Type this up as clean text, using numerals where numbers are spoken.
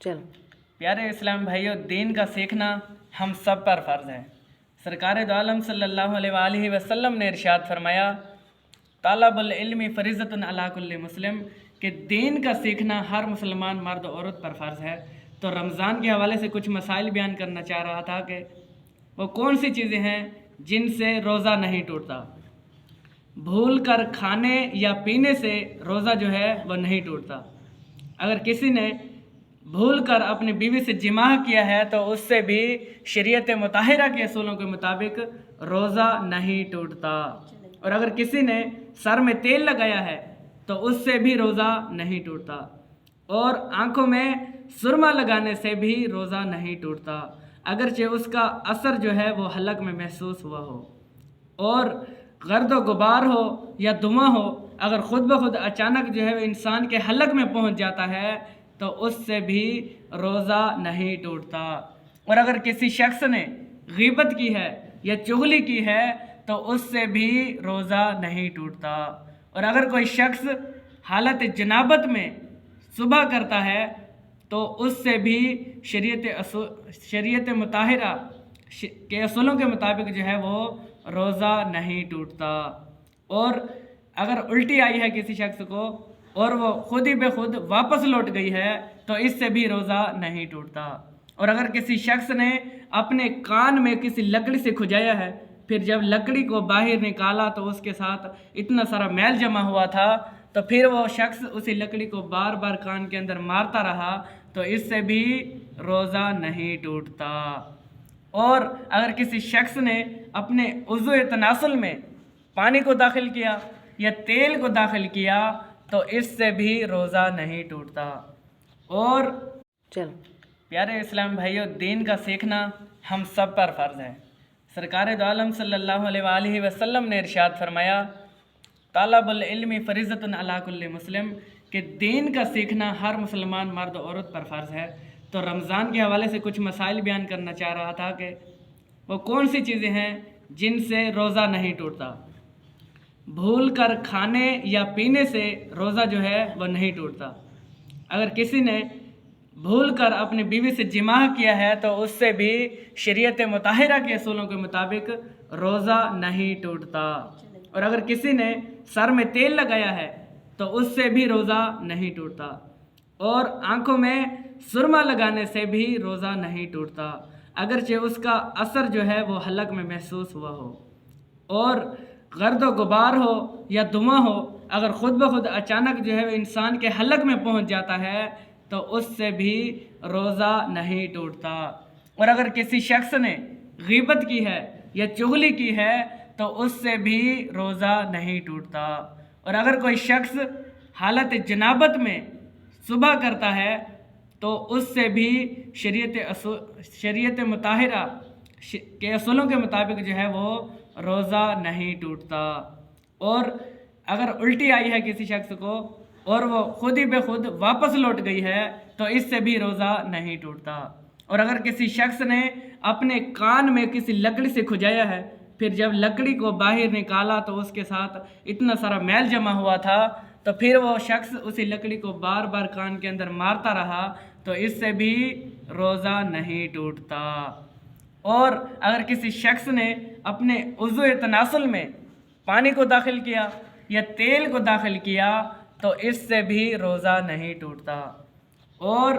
چلو پیارے اسلام بھائیوں، دین کا سیکھنا ہم سب پر فرض ہے۔ سرکار دو عالم صلی اللہ علیہ وآلہ وسلم نے ارشاد فرمایا، طالب العلم فریضۃ علی کل مسلم، کہ دین کا سیکھنا ہر مسلمان مرد و عورت پر فرض ہے۔ تو رمضان کے حوالے سے کچھ مسائل بیان کرنا چاہ رہا تھا کہ وہ کون سی چیزیں ہیں جن سے روزہ نہیں ٹوٹتا۔ بھول کر کھانے یا پینے سے روزہ جو ہے وہ نہیں ٹوٹتا۔ اگر کسی نے بھول کر اپنی بیوی سے جماع کیا ہے تو اس سے بھی شریعت مطہرہ کے اصولوں کے مطابق روزہ نہیں ٹوٹتا۔ اور اگر کسی نے سر میں تیل لگایا ہے تو اس سے بھی روزہ نہیں ٹوٹتا۔ اور آنکھوں میں سرما لگانے سے بھی روزہ نہیں ٹوٹتا، اگرچہ اس کا اثر جو ہے وہ حلق میں محسوس ہوا ہو۔ اور گرد و غبار ہو یا دھواں ہو، اگر خود بخود اچانک جو ہے انسان کے حلق میں پہنچ جاتا ہے تو اس سے بھی روزہ نہیں ٹوٹتا۔ اور اگر کسی شخص نے غیبت کی ہے یا چغلی کی ہے تو اس سے بھی روزہ نہیں ٹوٹتا۔ اور اگر کوئی شخص حالت جنابت میں صبح کرتا ہے تو اس سے بھی شریعت مطہرہ کے اصولوں کے مطابق جو ہے وہ روزہ نہیں ٹوٹتا۔ اور اگر الٹی آئی ہے کسی شخص کو اور وہ خود ہی بے خود واپس لوٹ گئی ہے تو اس سے بھی روزہ نہیں ٹوٹتا۔ اور اگر کسی شخص نے اپنے کان میں کسی لکڑی سے کھجایا ہے، پھر جب لکڑی کو باہر نکالا تو اس کے ساتھ اتنا سارا میل جمع ہوا تھا، تو پھر وہ شخص اسی لکڑی کو بار بار کان کے اندر مارتا رہا تو اس سے بھی روزہ نہیں ٹوٹتا۔ اور اگر کسی شخص نے اپنے عضو تناسل میں پانی کو داخل کیا یا تیل کو داخل کیا تو اس سے بھی روزہ نہیں ٹوٹتا۔ اور چلو پیارے اسلام بھائیوں، دین کا سیکھنا ہم سب پر فرض ہے۔ سرکار دو عالم صلی اللہ علیہ وآلہ وسلم نے ارشاد فرمایا، طالب العلم فریضۃ علی کل مسلم، کہ دین کا سیکھنا ہر مسلمان مرد و عورت پر فرض ہے۔ تو رمضان کے حوالے سے کچھ مسائل بیان کرنا چاہ رہا تھا کہ وہ کون سی چیزیں ہیں جن سے روزہ نہیں ٹوٹتا۔ بھول کر کھانے یا پینے سے روزہ جو ہے وہ نہیں ٹوٹتا۔ اگر کسی نے بھول کر اپنی بیوی سے جماع کیا ہے تو اس سے بھی شریعت مطہرہ کے اصولوں کے مطابق روزہ نہیں ٹوٹتا۔ اور اگر کسی نے سر میں تیل لگایا ہے تو اس سے بھی روزہ نہیں ٹوٹتا۔ اور آنکھوں میں سرما لگانے سے بھی روزہ نہیں ٹوٹتا، اگرچہ اس کا اثر جو ہے وہ حلق میں محسوس ہوا ہو۔ اور گرد و غبار ہو یا دھواں ہو، اگر خود بخود اچانک جو ہے انسان کے حلق میں پہنچ جاتا ہے تو اس سے بھی روزہ نہیں ٹوٹتا۔ اور اگر کسی شخص نے غیبت کی ہے یا چغلی کی ہے تو اس سے بھی روزہ نہیں ٹوٹتا۔ اور اگر کوئی شخص حالت جنابت میں صبح کرتا ہے تو اس سے بھی شریعت مطہرہ کے اصولوں کے مطابق جو ہے وہ روزہ نہیں ٹوٹتا۔ اور اگر الٹی آئی ہے کسی شخص کو اور وہ خود ہی بے خود واپس لوٹ گئی ہے تو اس سے بھی روزہ نہیں ٹوٹتا۔ اور اگر کسی شخص نے اپنے کان میں کسی لکڑی سے کھجایا ہے، پھر جب لکڑی کو باہر نکالا تو اس کے ساتھ اتنا سارا میل جمع ہوا تھا، تو پھر وہ شخص اسی لکڑی کو بار بار کان کے اندر مارتا رہا تو اس سے بھی روزہ نہیں ٹوٹتا۔ اور اگر کسی شخص نے اپنے عضو تناسل میں پانی کو داخل کیا یا تیل کو داخل کیا تو اس سے بھی روزہ نہیں ٹوٹتا۔ اور